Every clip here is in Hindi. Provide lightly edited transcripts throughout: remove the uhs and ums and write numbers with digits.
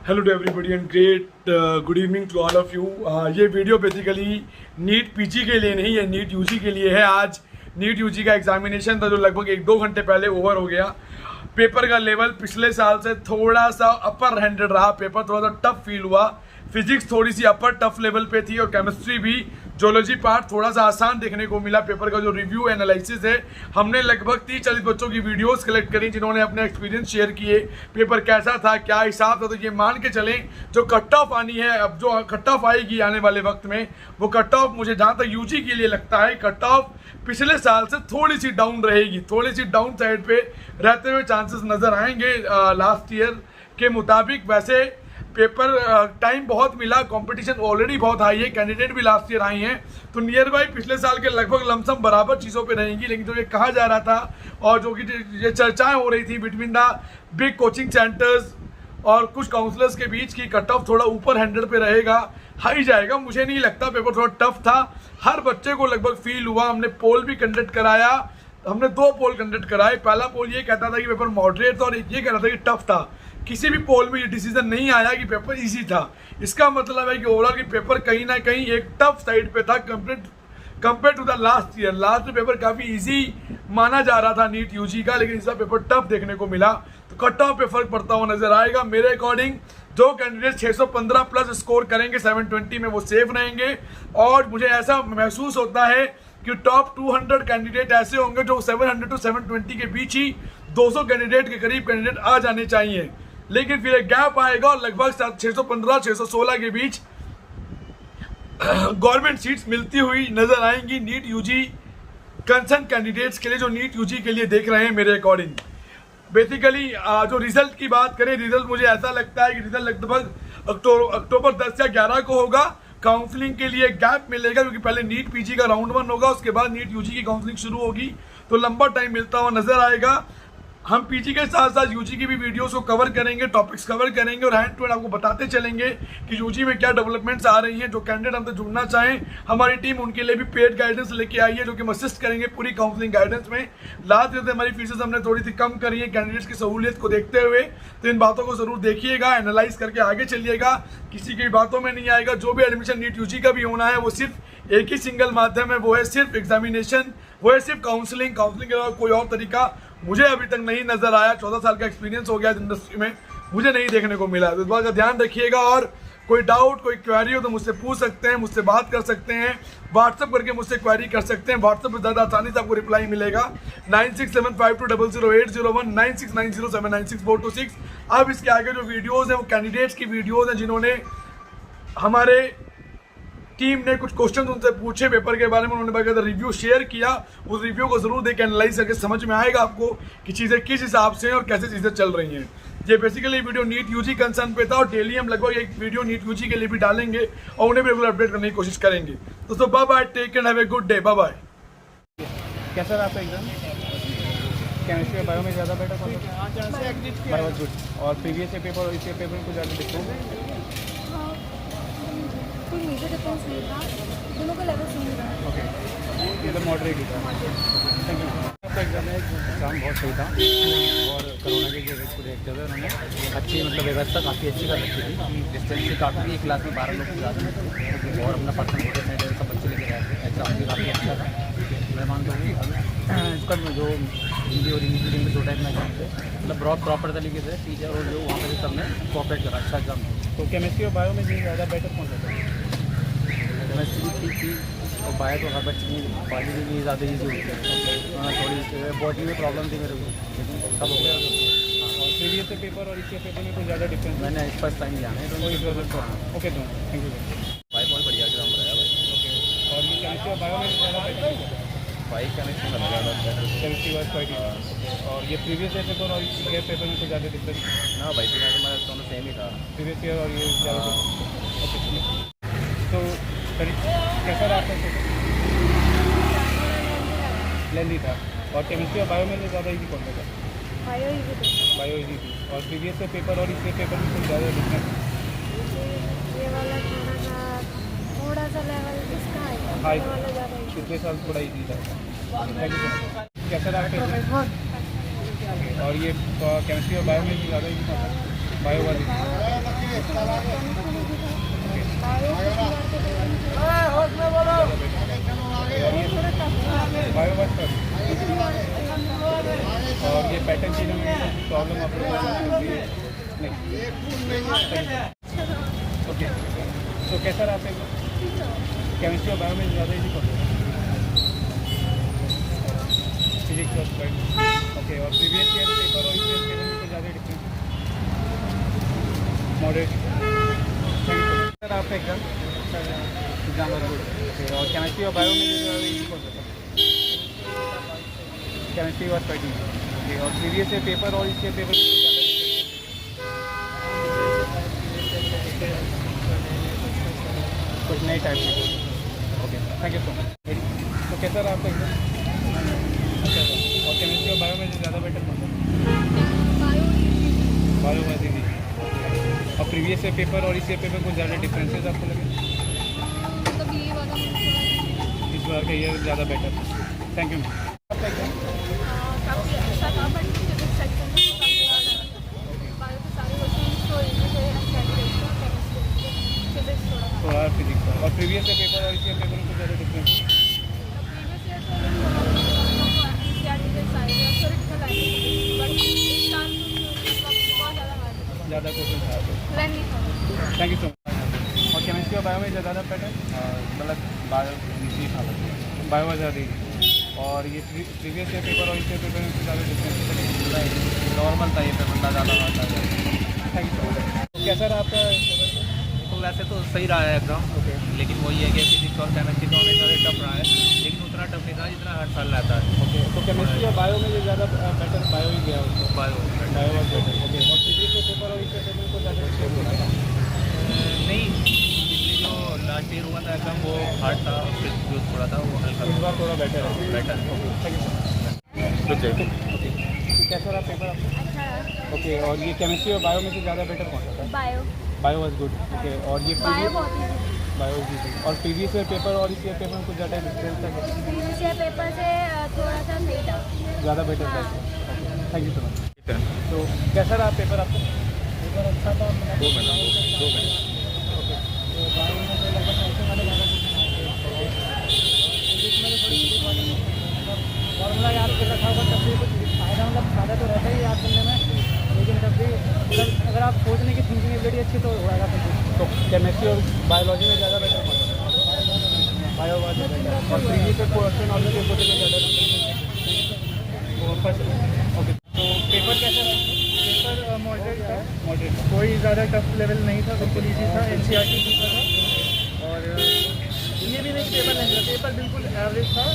Hello to everybody and great good evening to all of you. ये वीडियो बेसिकली नीट पीजी के लिए नहीं है, नीट यूजी के लिए है। आज नीट यूजी का एग्जामिनेशन था जो लगभग 1-2 घंटे पहले ओवर हो गया। पेपर का लेवल पिछले साल से थोड़ा सा अपर हैंडेड रहा, पेपर थोड़ा सा टफ फील हुआ। फिजिक्स थोड़ी सी अपर टफ लेवल पे थी और केमिस्ट्री भी। जोलॉजी पार्ट थोड़ा सा आसान देखने को मिला। पेपर का जो रिव्यू एनालिसिस है, हमने लगभग 30-40 बच्चों की वीडियोस कलेक्ट करी जिन्होंने अपने एक्सपीरियंस शेयर किए। पेपर कैसा था, क्या हिसाब था। तो ये मान के चलें जो कट ऑफ आनी है, अब जो कट ऑफ आएगी आने वाले वक्त में, वो कट ऑफ मुझे जहाँ तक यूजी के लिए लगता है कट ऑफ पिछले साल से थोड़ी सी डाउन रहेगी, थोड़ी सी डाउन साइड पे रहते हुए चांसेस नजर आएंगे लास्ट ईयर के मुताबिक। वैसे पेपर टाइम बहुत मिला, कंपटीशन ऑलरेडी बहुत हाई है, कैंडिडेट भी लास्ट ईयर आए हैं, तो नियर बाई पिछले साल के लगभग लमसम बराबर चीज़ों पे रहेंगी। लेकिन जो ये कहा जा रहा था और जो कि ये चर्चाएं हो रही थी between the big coaching centres और कुछ काउंसलर्स के बीच की कट ऑफ थोड़ा ऊपर 100 पे रहेगा, हाई जाएगा, मुझे नहीं लगता। पेपर थोड़ा टफ था, हर बच्चे को लगभग फील हुआ। हमने पोल भी कंडक्ट कराया, हमने 2 पोल कंडक्ट कराए। पहला पोल ये कहता था कि पेपर मॉडरेट था और ये कहता था कि टफ था। किसी भी पोल में ये डिसीजन नहीं आया कि पेपर इजी था। इसका मतलब है कि ओवरऑल कि पेपर कहीं ना कहीं एक टफ साइड पे था compare to the last year. Last में पेपर काफ़ी इजी माना जा रहा था नीट यूजी का, लेकिन इसका पेपर टफ देखने को मिला। तो कट ऑफ पे फर्क पड़ता हुआ नजर आएगा। मेरे अकॉर्डिंग जो कैंडिडेट 615 प्लस स्कोर करेंगे 720 में, वो सेफ रहेंगे। और मुझे ऐसा महसूस होता है कि टॉप 200 कैंडिडेट ऐसे होंगे जो 700 to 720 के बीच ही 200 कैंडिडेट के करीब कैंडिडेट आ जाने चाहिए। लेकिन फिर एक गैप आएगा और लगभग 615-616 के बीच गवर्नमेंट सीट्स मिलती हुई नजर आएंगी नीट यूजी कंसर्न कैंडिडेट्स के लिए, जो नीट यूजी के लिए देख रहे हैं। मेरे अकॉर्डिंग बेसिकली जो रिजल्ट की बात करें, रिजल्ट मुझे ऐसा लगता है कि रिजल्ट लगभग अक्टूबर 10 या 11 को होगा। काउंसलिंग के लिए गैप मिलेगा क्योंकि पहले नीट पीजी का राउंड 1 होगा, उसके बाद नीट यूजी की काउंसलिंग शुरू होगी, तो लंबा टाइम मिलता हुआ नजर आएगा। हम पीजी के साथ साथ यूजी की भी वीडियोस को कवर करेंगे, टॉपिक्स कवर करेंगे और हैंड टू हैंड आपको बताते चलेंगे कि यूजी में क्या डेवलपमेंट्स आ रही हैं। जो कैंडिडेट हमसे जुड़ना चाहें, हमारी टीम उनके लिए भी पेड गाइडेंस लेके आई है जो कि हम असिस्ट करेंगे पूरी काउंसलिंग गाइडेंस में। लास्ट ईयर से हमारी फीसेस हमने थोड़ी सी कम करी है कैंडिडेट्स की सहूलियत को देखते हुए, तो इन बातों को जरूर देखिएगा, एनालाइज करके आगे चलिएगा, किसी की बातों में नहीं आएगा। जो भी एडमिशन नीट यूजी का भी होना है वो सिर्फ एक ही सिंगल माध्यम है, वो है सिर्फ एग्जामिनेशन, वो है सिर्फ काउंसलिंग। काउंसलिंग के अलावा कोई और तरीका मुझे अभी तक नहीं नजर आया। 14 साल का एक्सपीरियंस हो गया इंडस्ट्री में, मुझे नहीं देखने को मिला। तो इस बात का ध्यान रखिएगा और कोई डाउट, कोई क्वेरी हो तो मुझसे पूछ सकते हैं, मुझसे बात कर सकते हैं, व्हाट्सअप करके मुझसे क्वेरी कर सकते हैं। व्हाट्सअप पर ज़्यादा आसानी से आपको रिप्लाई मिलेगा। 9675200801 9690799646। अब इसके आगे जो वीडियोज़ हैं वो कैंडिडेट्स की वीडियोज़ हैं जिन्होंने हमारे टीम ने कुछ क्वेश्चन उनसे पूछे पेपर के बारे में, उन्होंने बाकायदा रिव्यू शेयर किया। उस रिव्यू को जरूर देख के एनालाइज करके समझ में आएगा आपको कि चीज़ें किस हिसाब से हैं और कैसे चीज़ें चल रही हैं। ये basically video NEET UG concern पे था और डेली हम लगभग एक वीडियो नीट यूजी के लिए भी डालेंगे और उन्हें भी रेगुलर अपडेट करने की कोशिश करेंगे। दोस्तों bye bye, take care, have a good day, bye bye. कैसा रहा आपका एग्जाम? केमिस्ट्री और बायो में ज़्यादा बेटर कौन सा? Bio good. और प्रीवियस पेपर और इसके पेपर में कुछ ज़्यादा डिफरेंस? कोई मेजर डिफरेंस नहीं था, दोनों का लेवल सेम था। ओके, ये तो मॉडरेट ही था। Thank you. आपका एग्जाम बहुत सही था और कोरोना के केसेस को देखते हुए उन्होंने अच्छी व्यवस्था काफ़ी अच्छी कर रखी थी कि डिस्टेंस से काफ़ी एक क्लास में 12 लोग ज़्यादा थे और अपना पर्सन वोटर सब बच्चे लेके आए थे। एग्जाम भी काफ़ी अच्छा था। मैं मानता हूँ इसका जो हिंदी और इंग्लिश मीडियम में 2 टाइप में एग्जाम थे, मतलब प्रॉपर तरीके से टीचर और जो वहाँ पर सबने कोऑपरेट करा, अच्छा एग्जाम। तो केमिस्ट्री और बायो में ज़्यादा बेटर कौन सा था? केमिस्ट्री ठीक थी और बायो तो हर बच्चे की पढ़ाई भी ज़्यादा ईजी होती है। थोड़ी बॉडी में प्रॉब्लम थी मेरे को, लेकिन सब हो गया। और प्रीवियस से पेपर और इसके पेपर में कोई ज़्यादा डिफरेंस? मैंने इस फर्स्ट टाइम लिया है। ओके, तो थैंक यू। भाई बहुत बढ़िया एग्जाम रहा भाई। ओके, और ये केमिस्ट्री और बायो में ज़्यादा बेटर है? भाई केमिस्ट्री में ज़्यादा better, chemistry was quite easy. और ये प्रीवियस ईयर पेपर और इसके पेपर में कोई ज़्यादा डिफरेंस? ना भाई, मैं दोनों सेम ही था, प्रीवियस ईयर और ये ज़्यादा। ओके, तो कैसा रहा आपका पेपर? लेंदी था। और केमिस्ट्री और बायो में ज़्यादा इजी कौन सा था? बायो इजी था। बायो इजी थी। और प्रीवियस से पेपर और इसके पेपर में कुछ ज़्यादा डिफरेंस? ये वाला थोड़ा सा लेवल इसका है, ये वाला ज़्यादा इजी। पिछले साल थोड़ा इजी था। Thank you. कैसा रहा आपका? और ये केमिस्ट्री और बायो में ज़्यादा इजी था? बायो वाली बायो वाली सर। और ये पैटर्न चीज़ों में प्रॉब्लम आप लोग नहीं। ओके, तो कैसा रहा आपका केमिस्ट्री और बायो में ज़्यादा इजी पड़ता है? फिजिक्स और स्क्वाड। ओके, और प्रीवियस ईयर पेपर और इस ईयर पेपर में कुछ ज़्यादा डिफरेंस? मॉडरेट। सर आपका एग्जाम और गुड। और केमिस्ट्री और बायो में ज़्यादा इजी पड़ता था? केमिस्ट्री और फाइटिंग। ओके, और प्रीवियस ईयर पेपर और इस ईयर पेपर में कुछ ज़्यादा कुछ नए टाइप के? Okay, thank you so much. तो कैसा रहा आपका एग्जाम? अच्छा था। और केमिस्ट्री और बायो में ज़्यादा बेटर कौन था? Bio was easy. और प्रीवियस ईयर पेपर और इस ईयर पेपर कुछ ज़्यादा डिफरेंसेस आपको लगे? इस बार का ईयर ज़्यादा बेटर। Thank you. आपका एग्जाम काफ़ी अच्छा था, बट फिजिक्स सेक्शन में काफ़ी हार्ड था। बायो के सारे क्वेश्चन तो इजी थे, फिजिक्स थोड़ा फिजिक्स था। और प्रीवियस ईयर पेपर और इस ईयर पेपर में कुछ ज़्यादा डिफरेंस? ज़्यादा क्वेश्चन था। Thank you so much. और केमिस्ट्री और बायो में ज़्यादा पैटर्न मतलब बायो इजी था, बायो में ज़्यादा इजी। और ये प्रीवियस ईयर पेपर और इस ईयर पेपर में कुछ ज़्यादा डिफरेंस? नॉर्मल था ये पेपर ना ज़्यादा हार्ड था। Thank you so much. कैसा रहा आपका? तो वैसे तो सही रहा है एग्ज़ाम, ओके, लेकिन वही है कि फिजिक्स और केमिस्ट्री तो हमेशा से टफ रहा है, लेकिन उतना टफ नहीं था जितना हर साल रहता है। ओके। तो केमिस्ट्री और बायो में ये ज़्यादा बेटर बायो ही गया उसको? Bio bio was better. Okay, और प्रीवियस ईयर पेपर और इस ईयर पेपर में कुछ ज़्यादा डिफरेंस हो रहा था? नहीं, पिछली जो लास्ट ईयर हुआ था एग्ज़ाम वो हार्ड था, फिर जो थोड़ा था वो हल्का इस बार थोड़ा बेटर है। बेटर है। Thank you so much. Okay, कैसा रहा पेपर आपका? अच्छा रहा। ओके, और ये केमिस्ट्री और बायो में से ज़्यादा बेटर कौन सा था? Bio bio was good. Okay, और ये बायो बहुत इजी। बायो इजी थी। और प्रीवियस ईयर पेपर और इस ईयर पेपर में कुछ ज़्यादा डिफरेंस था? प्रीवियस ईयर पेपर से थोड़ा सा सही था। ज़्यादा बेटर था। Thank you so much. तो कैसा रहा पेपर आपका? पेपर अच्छा था। 2 मिनट। ओके, तो बायो में से लगभग ऐसे वाले ज़्यादा फॉर्मूला याद कर रखा होगा तब भी कुछ फायदा, मतलब फायदा तो रहता ही याद करने में, लेकिन तब भी अगर आप सोचने की थिंकिंग एबिलिटी अच्छी तो होगा सब कुछ। तो केमिस्ट्री और बायोलॉजी में ज़्यादा बेटर पड़ता है? Bio was better. और प्रीवियस क्वेश्चन और ज़्यादा ओके। तो पेपर कैसा रहा? पेपर मॉडरेट था। मॉडरेट, कोई ज़्यादा टफ लेवल नहीं था, बिल्कुल ईजी था। NCERT पेपर था। और ये भी नहीं कि पेपर नहीं था, पेपर बिल्कुल एवरेज था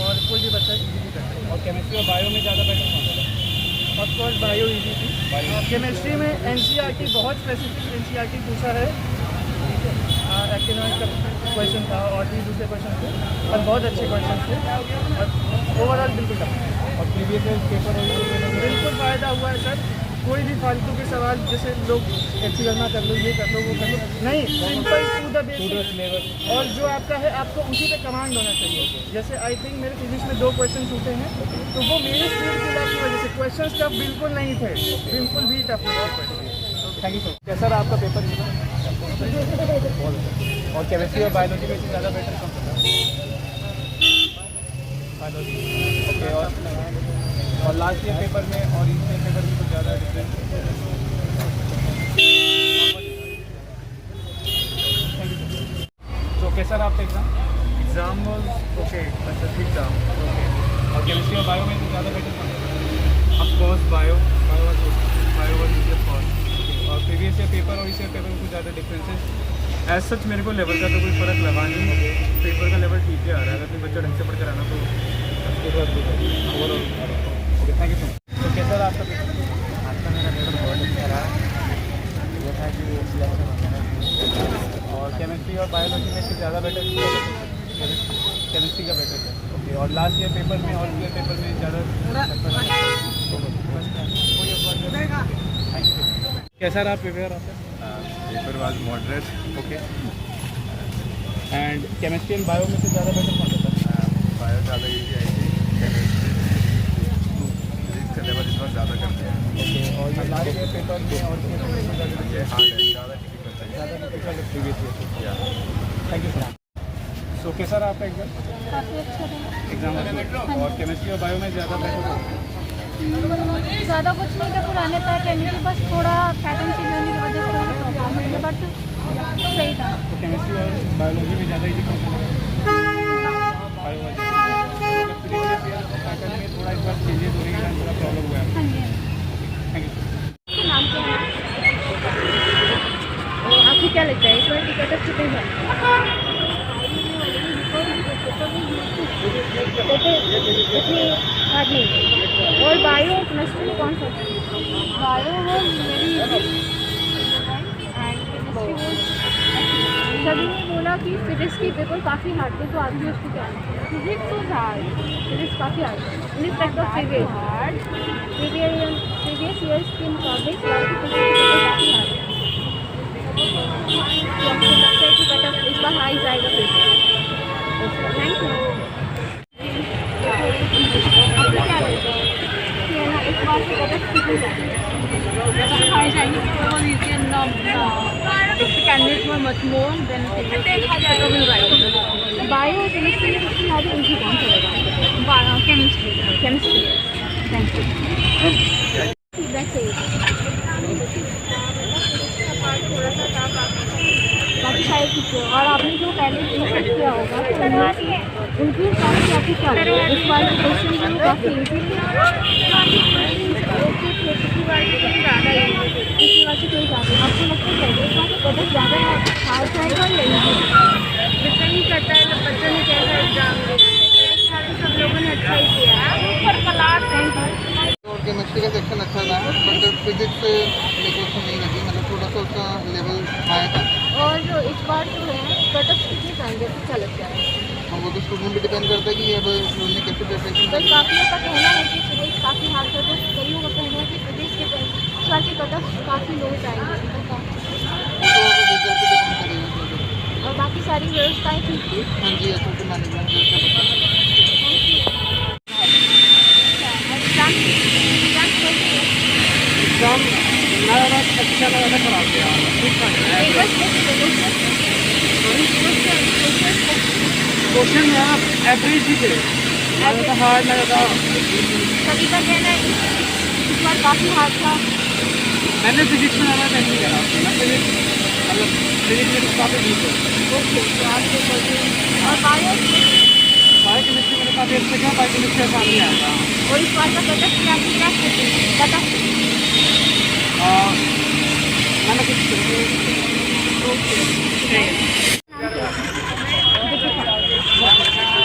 और कोई भी बच्चा इजीली कर सकता है। और केमिस्ट्री और बायो में ज़्यादा बेटर कौन सा था? ऑफकोर्स बायो इजी थी। केमिस्ट्री में NCERT बहुत स्पेसिफिक NCERT पूछा है, ठीक है। एक्टिनॉइड का क्वेश्चन था और भी दूसरे क्वेश्चन थे, और बहुत अच्छे क्वेश्चन थे, और ओवरऑल बिल्कुल टफ। और प्रीवियस पेपर बिल्कुल फ़ायदा हुआ है सर। कोई भी फालतू के सवाल जैसे लोग ऐसी गणना कर लो, ये कर लो, वो कर लो, नहीं, simple to the basic level. और जो आपका है आपको उसी पे कमांड होना चाहिए। जैसे आई थिंक मेरे फिजिक्स में 2 क्वेश्चन छूटे हैं, तो वो मेरी स्पीड की लैक की वजह से। क्वेश्चन टफ बिल्कुल नहीं थे, बिल्कुल भी टफ नहीं थे। Thank you sir. कैसा रहा आपका पेपर? और केमिस्ट्री और बायोलॉजी में ज़्यादा बेटर कौन सा था? बायोलॉजी। ओके, और लास्ट ईयर पेपर में और इस ईयर पेपर में कुछ ज़्यादा डिफरेंस? तो कैसा रहा आपका एग्ज़ाम वॉज ओके? अच्छा, ठीक था। ओके, और केमिस्ट्री और बायो में ज़्यादा बेटर कौन सा? Of course bio was easy of course. और प्रीवियस ईयर पेपर और इस ईयर पेपर में कुछ ज़्यादा डिफरेंसेस? एज सच मेरे को लेवल का तो कोई फ़र्क लगा नहीं। पेपर का लेवल ठीक ही आ रहा है, अगर कोई बच्चा ढंग से पढ़ कर आना तो overall okay. Thank you so much. तो कैसा रहा आपका पेपर? आपका मेरा पेपर बहुत अच्छा रहा, ये था कि सिलेक्शन हो गया। और केमिस्ट्री और बायोलॉजी में से ज़्यादा बेटर केमिस्ट्री का बेटर है। ओके, और लास्ट ईयर पेपर में और ईयर पेपर में ज़्यादा? Thank you. कैसा रहा पेपर आपका? Paper was moderate. Okay, and chemistry and bio में से ज़्यादा बेटर कौन सा था? बायो ज़्यादा ईजी आई थी, केमिस्ट्री फिजिक्स का लेवल इस बार ज़्यादा कर दिया है। ओके, और ये लास्ट ईयर पेपर में और ये पेपर में ज़्यादा डिफिकल्ट है प्रीवियस ईयर से। Thank you sir. सो कैसा रहा आपका एग्जाम? काफ़ी अच्छा रहा। एग्जाम और केमिस्ट्री और बायो में ज़्यादा बेटर हो? ज़्यादा कुछ नहीं था, पुराने था केमिस्ट्री, बस थोड़ा पैटर्न चेंज होने की वजह से थोड़ा प्रॉब्लम हुई, बट सही था। तो केमिस्ट्री और बायोलॉजी में ज़्यादा इजी बायोलॉजी पैटर्न में थोड़ा इस बार चेंजेस होने के कारण थोड़ा प्रॉब्लम हुआ है। हाँ जी। Thank you. आपका नाम क्या है? और आपको क्या लगता है इस बार की कटअप कितनी है? इतनी हार्ड नहीं। और बायो केमिस्ट्री में कौन सा? बायो वो मेरी सभी ने बोला कि फिजिक्स की पेपर काफ़ी हार्ड थे, तो आपकी उसको क्या है? फिजिक्स तो हार्ड, फिजिक्स काफ़ी hard in respect of previous years के मुकाबले काफ़ी हार्ड है। तो आपको लगता है कि कटअप इस बार हाई जाएगा फिर? Thank you. आपको क्या लगता है कि है ना इस बार से कटअप कितनी जाएगी? हाई जाएगी because you can if the candidates were much more then cutoff will rise. Bio chemistry में सबसे ज़्यादा इजी कौन सा लगा? केमिस्ट्री। Thank you. फीडबैक चाहिए बाकी सारे चीज़ें, और आपने जो पहले डिस्कस किया होगा तो उनके हिसाब से आपको क्या लगता है इस बार के क्वेश्चन जो काफ़ी ईजी थे? पिछली बार से कोई ज़्यादा आपको लगता है इस बार का कटअप ज़्यादा हार्ड जाएगा या ईजी? डिपेंड करता है बच्चों ने कैसा एग्जाम दिया। सब लोगों ने अच्छा ही किया है। और केमिस्ट्री का सेक्शन अच्छा था, बट फिजिक्स मेरे को उसमें नहीं लगी, मतलब थोड़ा सा उसका लेवल हाई था। और जो इस बार जो है कटअप कितने जाएंगे अच्छा लगता है? और वो तो स्टूडेंट भी डिपेंड करता है कि अब उन्होंने कैसे प्रिपरेशन तो की। काफ़ियों का कहना है कि फिजिक्स काफ़ी हार्ड था, तो कईयों का कहना है कि फिजिक्स के इस बार के कटअप काफ़ी लो जाएंगे। वो तो रिजल्ट पे डिपेंड करेगा। और बाकी सारी व्यवस्थाएँ ठीक थी? हाँ जी, अच्छे से मैनेजमेंट करके एग्जाम मेरा अच्छा लगा था, खराब गया। क्वेश्चन मेरा एवरेज ही थे, ज़्यादा हार्ड लगा था। सभी का कहना है इस बार काफ़ी हार्ड था। मैंने फिजिक्स में ज़्यादा नहीं करा, मैं फिजिक्स मतलब फिजिक्स में काफ़ी वीक है। ओके, तो आपके और बायो केमिस्ट्री मैंने काफ़ी अच्छा किया, बायो केमिस्ट्री आसान नहीं आया था। और इस बार का कटअप क्या पता? मैंने कुछ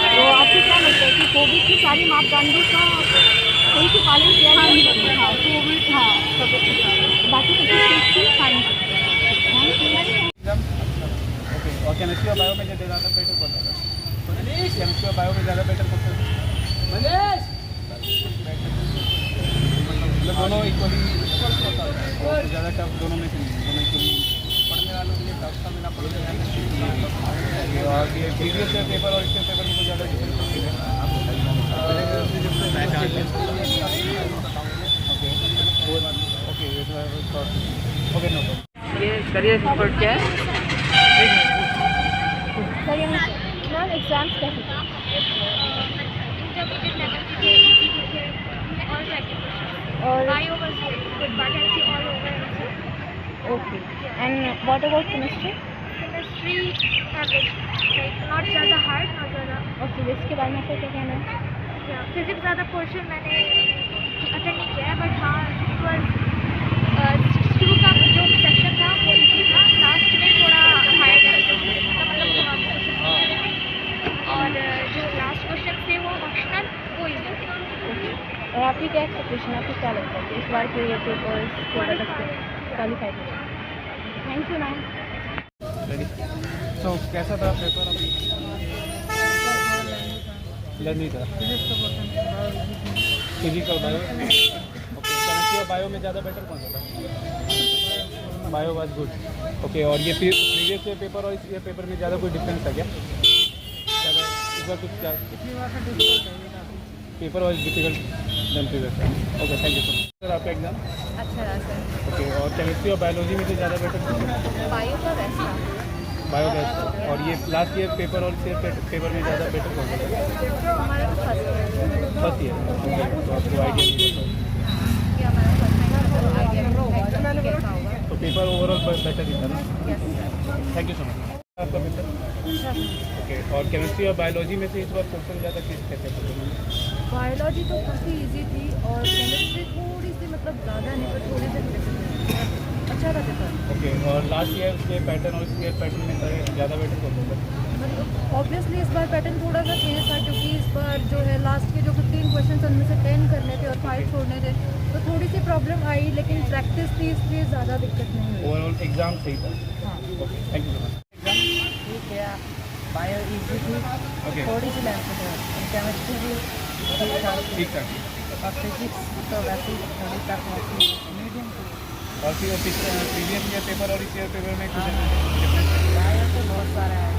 तो आपको क्या लगता है कि कोविड की सारी मापदंडों का सही से पालन किया गया? हाँ, कोविड हाँ सब बाकी सब ठीक थी। फाइन। ओके, और केमिस्ट्री और बायो में जो ज़्यादा बेटर करता था, केमिस्ट्री और बायो में ज़्यादा बेटर करता था, मतलब दोनों इक्वली ज़्यादा टफ दोनों में से नहीं, दोनों इक्वली पढ़ने वालों के लिए टफ था मिला पड़ता है। और ये प्रीवियस पेपर और इसके पेपर में कुछ ज़्यादा डिफरेंस होती है। Okay no problem. ये करियर रिपोर्ट क्या है? मैम एग्जाम्स कैसे थे? और bio was good but I see all over okay and what about chemistry? Chemistry average, like not ज़्यादा हार्ड नॉट ज़्यादा। और फिजिक्स के बारे में आपका क्या कहना है? फिजिक्स ज़्यादा पोर्शन मैंने अटेंड नहीं किया है, बट हाँ इट वाज शुरू का जो सेक्शन था वो इजी था, लास्ट में थोड़ा हायर मतलब और जो लास्ट क्वेश्चन थे वो ऑप्शनल वो इजी थे। और आपकी क्या एक्सपेक्टेशन है? आपको क्या लगता है कि इस बार के ये पेपर्स क्वालिफाई करें? Thank you ma'am. तो कैसा था पेपर? अभी लर्निंग था फिजिक्स और बायो। ओके, केमिस्ट्री और बायो में ज़्यादा बेटर कौन सा था? Bio was good. ओके, और ये प्रीवियस पेपर और इस पेपर में ज़्यादा कोई डिफरेंस था क्या? ज़्यादा इस बार कुछ क्या paper was difficult? Then previous time. Okay, thank you so much sir. आपका एग्जाम अच्छा रहा सर। ओके, और केमिस्ट्री और बायोलॉजी में से ज़्यादा बेटर बायो का बेस्ट रहा। बायो बेस्ट, और ये लास्ट ईयर पेपर और इस ईयर पेपर में ज़्यादा बेटर कौन सा? हमारा तो फर्स्ट ईयर, तो आपको आइडिया नहीं है। ये हमारा फर्स्ट टाइम तो आइडिया कैसा होगा। तो पेपर ओवरऑल बेटर ही था ना। Yes thank you so much. आपका पेपर ओके, और केमिस्ट्री और बायोलॉजी में से इस बार क्वेश्चन ज़्यादा किस कैसे थे? बायोलॉजी तो काफ़ी इजी थी और केमिस्ट्री थोड़ी सी मतलब ज़्यादा नहीं पर थोड़ी सी अच्छा था पेपर। ओके, और लास्ट ईयर के पैटर्न और इस ईयर पैटर्न में ज़्यादा बेटर कौन सा? मतलब ऑब्वियसली इस बार पैटर्न थोड़ा सा चेंज था क्योंकि इस बार जो है लास्ट के जो 15 क्वेश्चन उनमें से 10 करने थे और 5 छोड़ने थे, तो थोड़ी सी प्रॉब्लम आई, लेकिन प्रैक्टिस थी इसलिए ज़्यादा दिक्कत नहीं हुई। ओवरऑल एग्जाम सही था। हाँ okay, thank you so much. ठीक है, बायो इजी थी, ओके, थोड़ी सी लेंथ है, केमिस्ट्री भी ठीक ठाक थी ठीक ठाक। और फिजिक्स तो वैसे ही थोड़ी टफ होती मीडियम थी। और फिर प्रीवियस ईयर पेपर और इस ईयर पेपर में कुछ डिफरेंस? बायो तो बहुत सारा है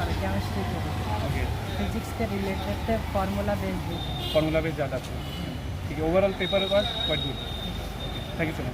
और केमिस्ट्री के भी, ओके, फिजिक्स के रिलेटेड थे, फार्मूला बेस्ड भी। फार्मूला बेस ज़्यादा था। ठीक है, overall paper was quite good. Thank you so much.